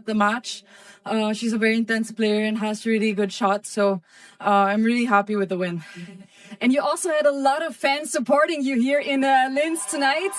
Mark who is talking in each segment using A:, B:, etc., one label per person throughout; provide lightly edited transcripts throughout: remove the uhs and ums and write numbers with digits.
A: the match. She's a very intense player and has really good shots, so I'm really happy with the win.
B: And you also had a lot of fans supporting you here in Linz tonight.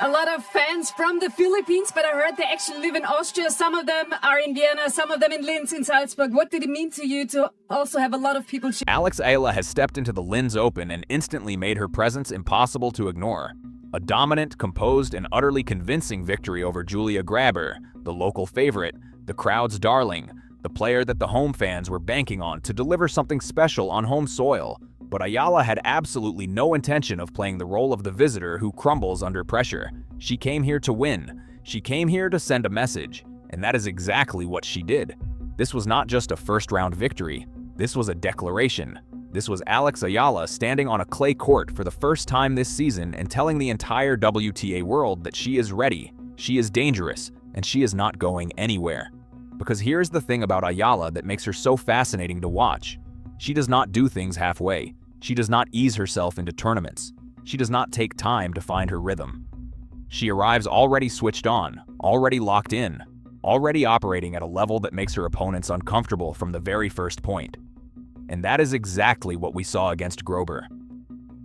B: A lot of fans from the Philippines, but I heard they actually live in Austria. Some of them are in Vienna, some of them in Linz, in Salzburg. What did it mean to you to also have a lot of people?
C: Alex Eala has stepped into the Linz Open and instantly made her presence impossible to ignore. A dominant, composed, and utterly convincing victory over Julia Grabher, the local favorite, the crowd's darling, the player that the home fans were banking on to deliver something special on home soil. But Eala had absolutely no intention of playing the role of the visitor who crumbles under pressure. She came here to win. She came here to send a message, and that is exactly what she did. This was not just a first-round victory. This was a declaration. This was Alex Eala standing on a clay court for the first time this season and telling the entire WTA world that she is ready, she is dangerous, and she is not going anywhere. Because here's the thing about Eala that makes her so fascinating to watch. She does not do things halfway. She does not ease herself into tournaments. She does not take time to find her rhythm. She arrives already switched on, already locked in, already operating at a level that makes her opponents uncomfortable from the very first point. And that is exactly what we saw against Grabher.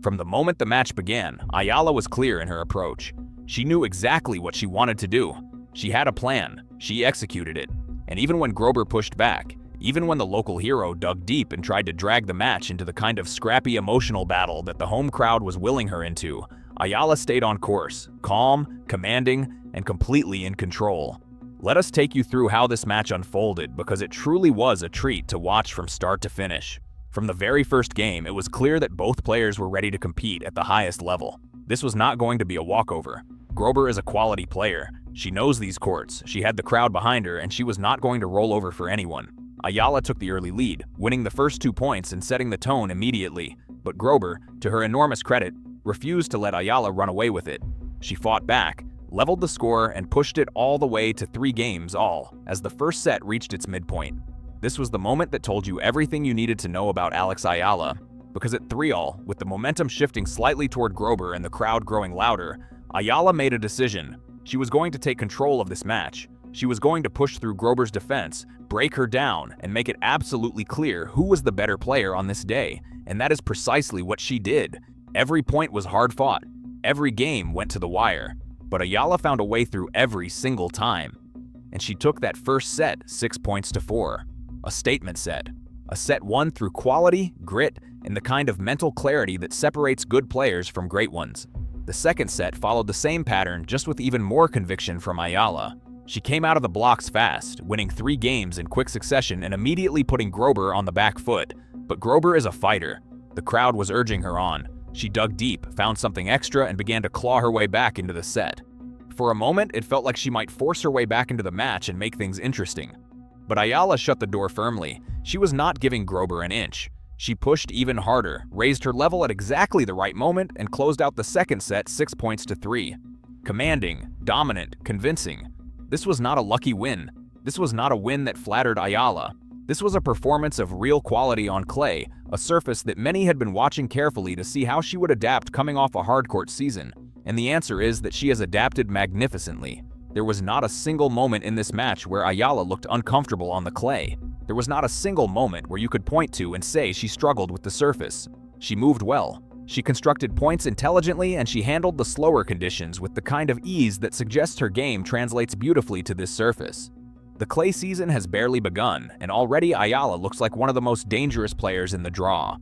C: From the moment the match began, Eala was clear in her approach. She knew exactly what she wanted to do. She had a plan. She executed it. And even when Grabher pushed back, even when the local hero dug deep and tried to drag the match into the kind of scrappy emotional battle that the home crowd was willing her into, Eala stayed on course, calm, commanding, and completely in control. Let us take you through how this match unfolded because it truly was a treat to watch from start to finish. From the very first game, it was clear that both players were ready to compete at the highest level. This was not going to be a walkover. Grabher is a quality player. She knows these courts, she had the crowd behind her, and she was not going to roll over for anyone. Eala took the early lead, winning the first 2 points and setting the tone immediately. But Grabher, to her enormous credit, refused to let Eala run away with it. She fought back, leveled the score, and pushed it all the way to 3 games all, as the first set reached its midpoint. This was the moment that told you everything you needed to know about Alex Eala, because at 3-all, with the momentum shifting slightly toward Grabher and the crowd growing louder, Eala made a decision. She was going to take control of this match. She was going to push through Grabher's defense, break her down, and make it absolutely clear who was the better player on this day, and that is precisely what she did. Every point was hard-fought. Every game went to the wire. But Eala found a way through every single time. And she took that first set 6 points to 4. A statement set. A set won through quality, grit, and the kind of mental clarity that separates good players from great ones. The second set followed the same pattern, just with even more conviction from Eala. She came out of the blocks fast, winning 3 games in quick succession and immediately putting Grabher on the back foot. But Grabher is a fighter. The crowd was urging her on. She dug deep, found something extra, and began to claw her way back into the set. For a moment, it felt like she might force her way back into the match and make things interesting. But Eala shut the door firmly. She was not giving Grabher an inch. She pushed even harder, raised her level at exactly the right moment, and closed out the second set 6 points to 3. Commanding, dominant, convincing. This was not a lucky win. This was not a win that flattered Eala. This was a performance of real quality on clay, a surface that many had been watching carefully to see how she would adapt coming off a hardcourt season. And the answer is that she has adapted magnificently. There was not a single moment in this match where Eala looked uncomfortable on the clay. There was not a single moment where you could point to and say she struggled with the surface. She moved well. She constructed points intelligently, and she handled the slower conditions with the kind of ease that suggests her game translates beautifully to this surface. The clay season has barely begun, and already Eala looks like one of the most dangerous players in the draw.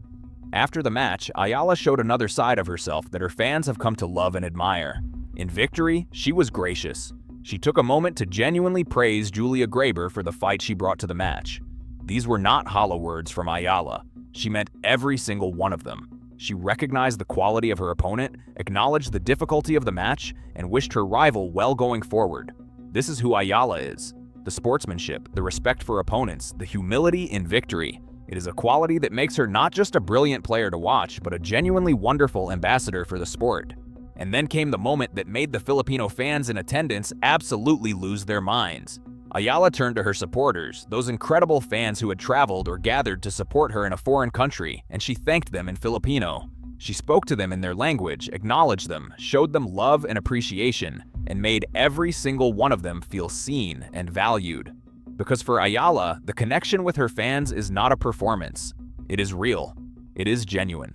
C: After the match, Eala showed another side of herself that her fans have come to love and admire. In victory, she was gracious. She took a moment to genuinely praise Julia Grabher for the fight she brought to the match. These were not hollow words from Eala. She meant every single one of them. She recognized the quality of her opponent, acknowledged the difficulty of the match, and wished her rival well going forward. This is who Eala is. The sportsmanship, the respect for opponents, the humility in victory. It is a quality that makes her not just a brilliant player to watch, but a genuinely wonderful ambassador for the sport. And then came the moment that made the Filipino fans in attendance absolutely lose their minds. Eala turned to her supporters, those incredible fans who had traveled or gathered to support her in a foreign country, and she thanked them in Filipino. She spoke to them in their language, acknowledged them, showed them love and appreciation, and made every single one of them feel seen and valued. Because for Eala, the connection with her fans is not a performance. It is real. It is genuine.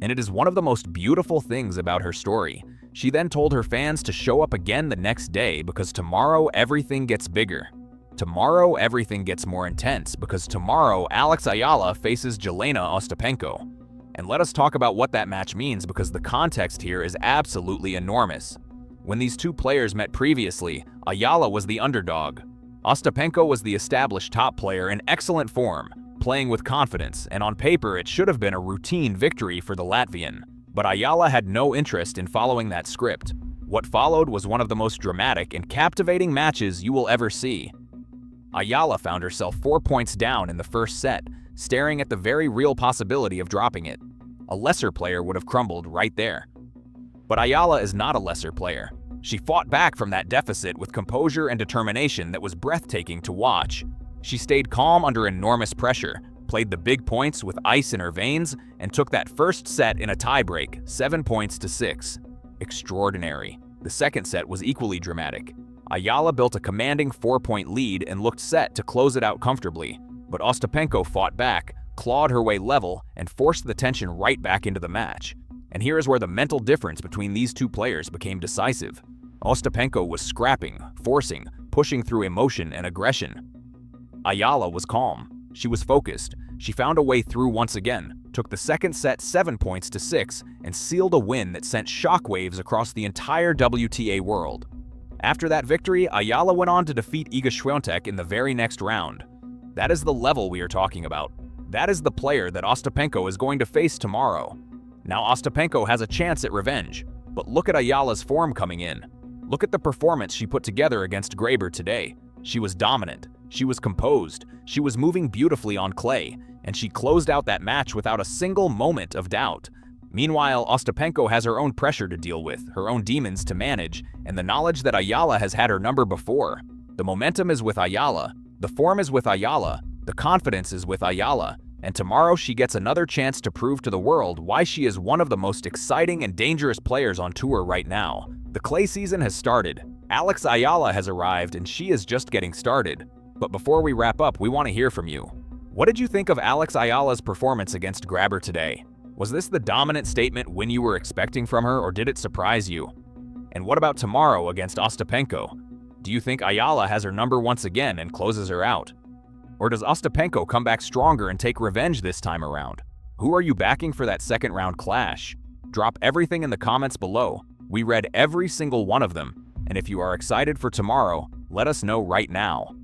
C: And it is one of the most beautiful things about her story. She then told her fans to show up again the next day because tomorrow everything gets bigger. Tomorrow everything gets more intense because tomorrow Alex Eala faces Jelena Ostapenko. And let us talk about what that match means because the context here is absolutely enormous. When these two players met previously, Eala was the underdog. Ostapenko was the established top player in excellent form, playing with confidence, and on paper it should have been a routine victory for the Latvian. But Eala had no interest in following that script. What followed was one of the most dramatic and captivating matches you will ever see. Eala found herself 4 points down in the first set, staring at the very real possibility of dropping it. A lesser player would have crumbled right there. But Eala is not a lesser player. She fought back from that deficit with composure and determination that was breathtaking to watch. She stayed calm under enormous pressure, played the big points with ice in her veins, and took that first set in a tiebreak, 7 points to 6. Extraordinary. The second set was equally dramatic. Eala built a commanding 4-point lead and looked set to close it out comfortably, but Ostapenko fought back, clawed her way level, and forced the tension right back into the match. And here is where the mental difference between these two players became decisive. Ostapenko was scrapping, forcing, pushing through emotion and aggression. Eala was calm. She was focused. She found a way through once again, took the second set 7 points to 6, and sealed a win that sent shockwaves across the entire WTA world. After that victory, Eala went on to defeat Iga Świątek in the very next round. That is the level we are talking about. That is the player that Ostapenko is going to face tomorrow. Now Ostapenko has a chance at revenge, but look at Ayala's form coming in. Look at the performance she put together against Grabher today. She was dominant, she was composed, she was moving beautifully on clay, and she closed out that match without a single moment of doubt. Meanwhile, Ostapenko has her own pressure to deal with, her own demons to manage, and the knowledge that Eala has had her number before. The momentum is with Eala, the form is with Eala, the confidence is with Eala, and tomorrow she gets another chance to prove to the world why she is one of the most exciting and dangerous players on tour right now. The clay season has started. Alex Eala has arrived and she is just getting started. But before we wrap up, we want to hear from you. What did you think of Alex Ayala's performance against Grabher today? Was this the dominant statement win you were expecting from her, or did it surprise you? And what about tomorrow against Ostapenko? Do you think Eala has her number once again and closes her out? Or does Ostapenko come back stronger and take revenge this time around? Who are you backing for that second round clash? Drop everything in the comments below. We read every single one of them, and if you are excited for tomorrow, let us know right now.